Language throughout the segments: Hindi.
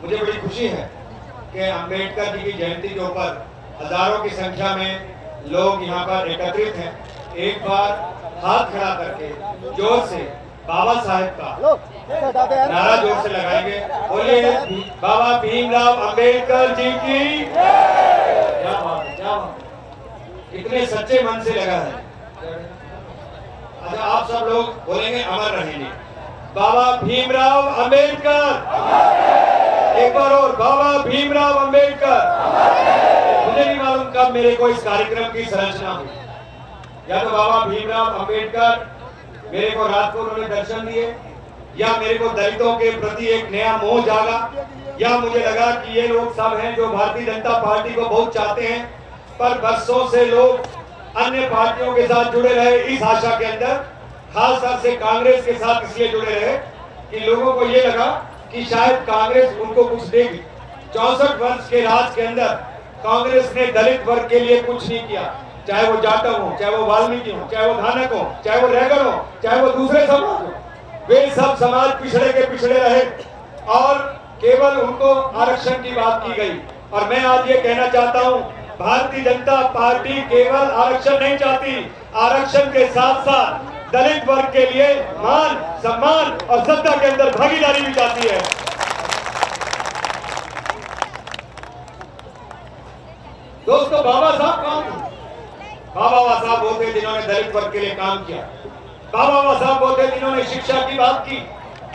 मुझे बड़ी खुशी है कि अंबेडकर जी की जयंती के ऊपर हजारों की संख्या में लोग यहाँ पर एकत्रित हैं। एक बार हाथ खड़ा करके जोर से बाबा साहेब का नारा जोर से लगाएंगे। बोलिए बाबा भीमराव अंबेडकर जी की। क्या बात है, क्या बात है, कितने सच्चे मन से लगा है। अच्छा, आप सब लोग बोलेंगे अमर रहेंगे। बाबा भीमराव अंबेडकर। एक बार और, बाबा भीमराव अंबेडकर। मुझे नहीं मालूम कब मेरे को इस कार्यक्रम की संरचना हुई, या तो बाबा भीमराव अंबेडकर मेरे को रात को उन्होंने दर्शन दिए, या मेरे को दलितों के प्रति एक नया मोह जागा, या मुझे लगा कि ये लोग सब हैं जो भारतीय जनता पार्टी को बहुत चाहते हैं, पर बरसों से लोग अन्य पार्टियों के साथ जुड़े रहे इस आशा के अंदर, खास तौर से कांग्रेस के साथ इसलिए जुड़े रहे कि लोगों को ये लगा कि शायद कांग्रेस उनको कुछ देगी। 64 वर्ष के राज के अंदर कांग्रेस ने दलित वर्ग के लिए कुछ नहीं किया, चाहे वो जाटव हो, चाहे वो वाल्मीकि हो, चाहे वो धानक हो, चाहे वो रैगर हो, चाहे वो दूसरे समाज हो, वे सब समाज पिछड़े के पिछड़े रहे और केवल उनको आरक्षण की बात की गई। और मैं आज ये कहना चाहता हूँ, भारतीय जनता पार्टी केवल आरक्षण नहीं चाहती, आरक्षण के साथ साथ दलित वर्ग के लिए मान, सम्मान और सत्ता के अंदर भागीदारी भी चाहती है। दोस्तों, बाबा साहब कौन थे? बाबा साहब वो थे जिन्होंने दलित वर्ग के लिए काम किया। बाबा साहब वो थे जिन्होंने शिक्षा की बात की।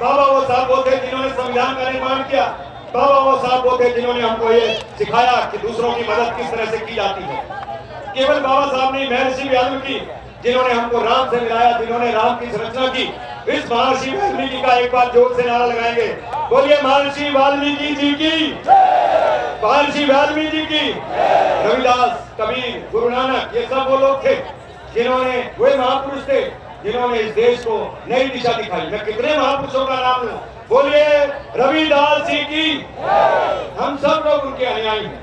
बाबा साहब वो थे जिन्होंने संविधान का निर्माण किया। बाबा साहब वो थे जिन्होंने हमको ये सिखाया कि दूसरों की मदद किस तरह से की जाती है। केवल बाबा साहब नहीं, महर्षि वाल्मीकि जिन्होंने हमको राम से मिलाया, जिन्होंने राम की संरचना की। इस महर्षि वाल्मीकि का एक बार जोर से नारा लगाएंगे। बोलिए महर्षि वाल्मीकि जी की। महर्षि वाल्मीकि की। रविदास, कबीर, गुरु नानक, ये सब वो लोग थे जिन्होंने, वे महापुरुष थे जिन्होंने इस देश को नई दिशा दिखाई। मैं कितने महापुरुषों का नाम लूं? बोलिए रविदास जी की। हम सब लोग उनके अनुयायी हैं।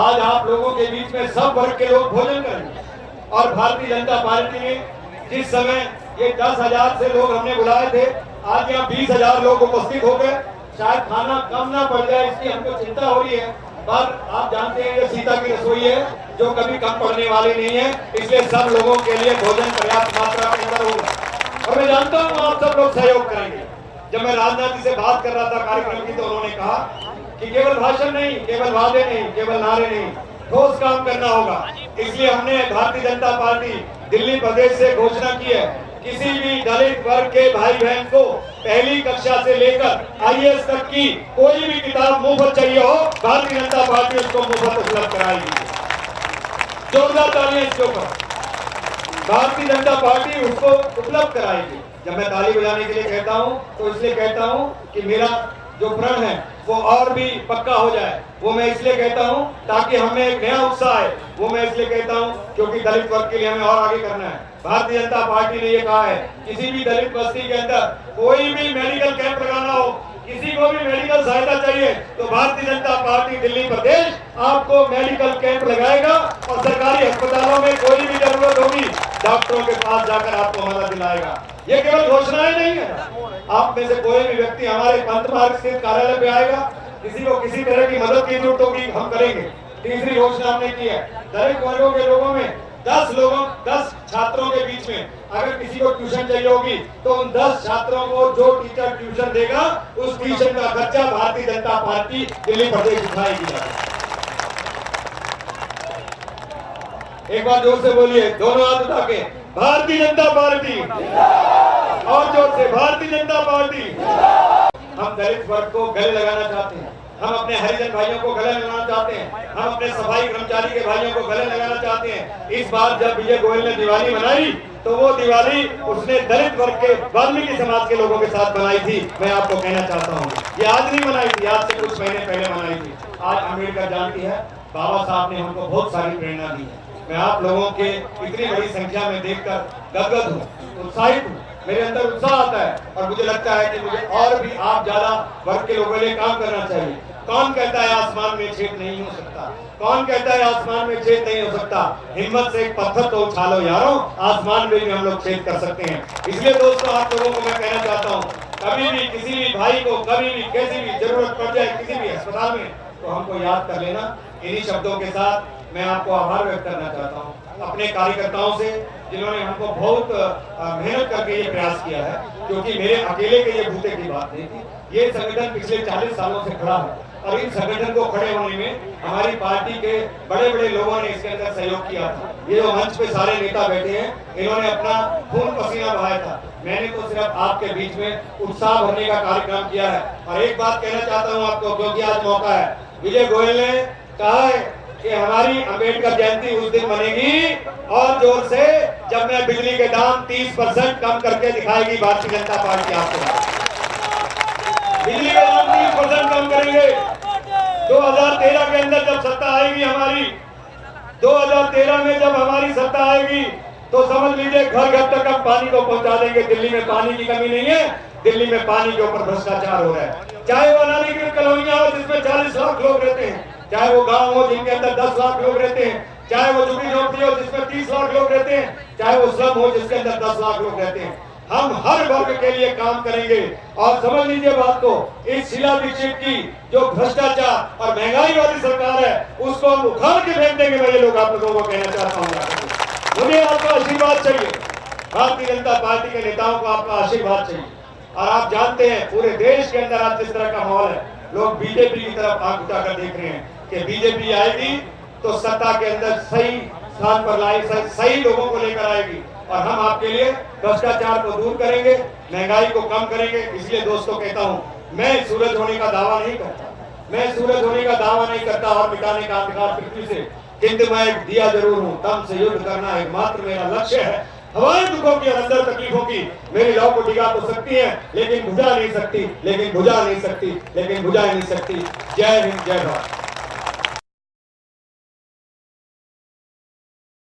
आज आप लोगों के बीच में सब वर्ग के लोग भोजन करेंगे और भारतीय जनता पार्टी ने जिस समय ये 10,000 से लोग हमने बुलाए थे, आज यहाँ 20,000 लोग उपस्थित हो गए। शायद खाना कम ना पड़ जाए इसकी हमको चिंता हो रही है, पर आप जानते हैं ये सीता की रसोई है जो कभी कम पड़ने वाली नहीं है, इसलिए सब लोगों के लिए भोजन पर्याप्त मात्रा के अंदर होगा। और मैं जानता हूँ आप सब लोग सहयोग करेंगे। जब मैं राजनाथ जी से बात कर रहा था कार्यक्रम की, तो उन्होंने कहा कि केवल भाषण नहीं, केवल वादे नहीं, केवल नारे नहीं, ठोस काम करना होगा। इसलिए हमने भारतीय जनता पार्टी दिल्ली प्रदेश से घोषणा की है, किसी भी दलित वर्ग के भाई बहन को पहली कक्षा से लेकर IAS तक की कोई भी किताब मुफ्त चाहिए हो, भारतीय जनता पार्टी उसको मुफ्त उपलब्ध कराएगी। जोरदार तालियां इसके ऊपर। भारतीय जनता पार्टी उसको उपलब्ध कराएगी। जब मैं ताली बजाने के लिए कहता हूं तो इसलिए कहता हूं कि मेरा जो प्रण है वो और भी पक्का हो जाए। वो मैं इसलिए कहता हूं ताकि हमें एक नया उत्साह है। वो मैं इसलिए कहता हूं क्योंकि दलित वर्ग के लिए हमें और आगे करना है। भारतीय जनता पार्टी ने ये कहा है, किसी भी दलित बस्ती के अंदर कोई भी मेडिकल कैंप लगाना हो, किसी को भी मेडिकल सहायता चाहिए, तो भारतीय जनता पार्टी दिल्ली प्रदेश आपको मेडिकल कैंप लगाएगा और सरकारी अस्पतालों में कोई भी जरूरत होगी डॉक्टरों के पास जाकर आपको मदद दिलाएगा। ये केवल घोषणाएं नहीं है। आप में से कोई भी व्यक्ति हमारे पंत मार्ग स्थित कार्यालय पे आएगा, किसी को किसी तरह की मदद की जरूरत होगी, हम करेंगे। तीसरी घोषणा हमने की है, दलित वर्गों के लोगों में 10 छात्रों के बीच में अगर किसी को ट्यूशन चाहिए होगी तो उन 10 छात्रों को जो टीचर ट्यूशन देगा उस ट्यूशन का खर्चा भारतीय जनता पार्टी दिल्ली प्रदेश उठाएगी। एक बार जोर से बोलिए, दोनों हाथ उठा के, भारतीय जनता पार्टी। और जोर से, भारतीय जनता पार्टी। हम दलित वर्ग को गले लगाना चाहते हैं, हम अपने हरिजन भाइयों को गले लगाना चाहते हैं, हम अपने सफाई कर्मचारी के भाइयों को गले लगाना चाहते हैं। इस बार जब विजय गोयल ने दिवाली मनाई तो वो दिवाली उसने दलित वर्ग के वाल्मीकि समाज के लोगों के साथ बनाई थी। मैं आपको कहना चाहता हूँ ये आज नहीं मनाई थी, आज से कुछ महीने पहले मनाई थी। आज अम्बेडकर जयंती है, बाबा साहब ने हमको बहुत सारी प्रेरणा दी है। मैं आप लोगों के इतनी बड़ी संख्या में देखकर गदगद हूँ, उत्साहित हूँ। मेरे अंदर उत्साह आता है और मुझे लगता है कि मुझे और भी आप ज्यादा वर्ग के लोगों के लिए काम करना चाहिए। कौन कहता है आसमान में छेद नहीं हो सकता? कौन कहता है आसमान में छेद नहीं हो सकता? हिम्मत से एक पत्थर तो उछालो यारों, आसमान में भी हम लोग छेद कर सकते हैं। इसलिए दोस्तों आप लोगों को मैं कहना चाहता हूँ, कभी भी किसी भी भाई को कभी भी कैसी भी जरूरत पड़ जाए किसी भी अस्पताल में तो हमको याद कर लेना। इन्हीं शब्दों के साथ मैं आपको आभार व्यक्त करना चाहता हूँ अपने कार्यकर्ताओं से जिन्होंने हमको बहुत मेहनत करके ये प्रयास किया है, क्योंकि मेरे अकेले के ये बूते की बात नहीं थी। ये संगठन पिछले 40 सालों से खड़ा है और इन संगठन को खड़े होने में हमारी पार्टी के बड़े बड़े लोगों ने इसके अंदर सहयोग किया था। ये जो मंच पे सारे नेता बैठे हैं इन्होंने अपना खून पसीना बहाया था। मैंने तो सिर्फ आपके बीच में उत्साह भरने का कार्यक्रम किया है। और एक बात कहना चाहता हूँ आपको, क्योंकि आज मौका है, विजय गोयल ने कहा है कि हमारी अंबेडकर जयंती उस दिन बनेगी और जोर से जब मैं बिजली के दाम 30% कम करके दिखाएगी भारतीय जनता पार्टी। आपको बिजली के दाम 30% कम करेंगे। 2013 के अंदर जब सत्ता आएगी हमारी, 2013 में जब हमारी सत्ता आएगी तो समझ लीजिए घर घर तक हम पानी को पहुंचा देंगे। दिल्ली में पानी की कमी नहीं है, दिल्ली में पानी के ऊपर भ्रष्टाचार हो रहा है। चाहे वो अनाधिकृत कॉलोनियां हो जिसमें 40 लाख लोग रहते हैं, चाहे वो गांव हो जिनके अंदर 10 लाख लोग रहते हैं, चाहे वो झुग्गी झोंपड़ी हो जिसमें 30 लाख लोग रहते हैं, चाहे वो स्लम हो जिसके अंदर 10 लाख लोग रहते हैं। हम हर वर्ग के लिए काम करेंगे। और समझ लीजिए बात को, इस शीला दीक्षित की जो भ्रष्टाचार और महंगाई वाली सरकार है उसको हम उखाड़ के फेंक देंगे। मैं ये लोग आप लोगों को कहना चाहता हूँ, मुझे आपका आशीर्वाद चाहिए, भारतीय जनता पार्टी के नेताओं को आपका आशीर्वाद चाहिए। और आप जानते हैं पूरे देश के अंदर आज जिस तरह का माहौल है, लोग बीजेपी की तरफ आंख उठाकर देख रहे हैं कि बीजेपी आएगी तो सत्ता के अंदर सही स्थान पर लाएगी, सही लोगों को लेकर आएगी और हम आपके लिए भ्रष्टाचार को दूर करेंगे, महंगाई को कम करेंगे। इसलिए दोस्तों कहता हूं, मैं सूरज होने का दावा नहीं करता, मैं सूरज होने का दावा नहीं करता और मिटाने का अधिकार पृथ्वी से, किंतु मैं एक दिया जरूर हूं। दम से युद्ध करना एकमात्र मेरा लक्ष्य है। हमारे दुखों की और अंदर तकलीफों की मेरी लौ को डिगा तो सकती है लेकिन बुझा नहीं सकती, लेकिन बुझा नहीं सकती, लेकिन बुझा नहीं सकती। जय हिंद, जय भारत।